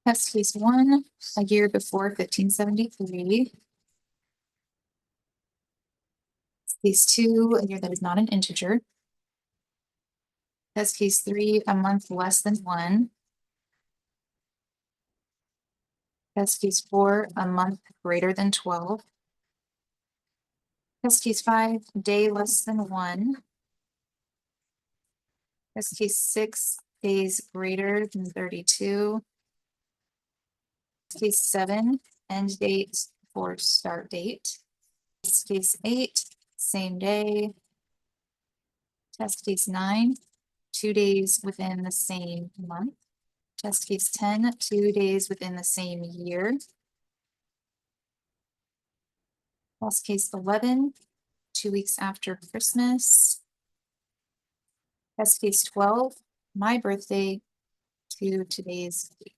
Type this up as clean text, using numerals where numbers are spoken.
Test case 1, a year before 1573. Case 2, a year that is not an integer. Test case 3, a month less than 1. Test case 4, a month greater than 12. Test case 5, day less than 1. Test case 6, days greater than 32. Test case 7, end date for start date. Test case 8, same day. Test case 9, 2 days within the same month. Test case 10, 2 days within the same year. Test case 11, 2 weeks after Christmas. Test case 12, my birthday to today's date.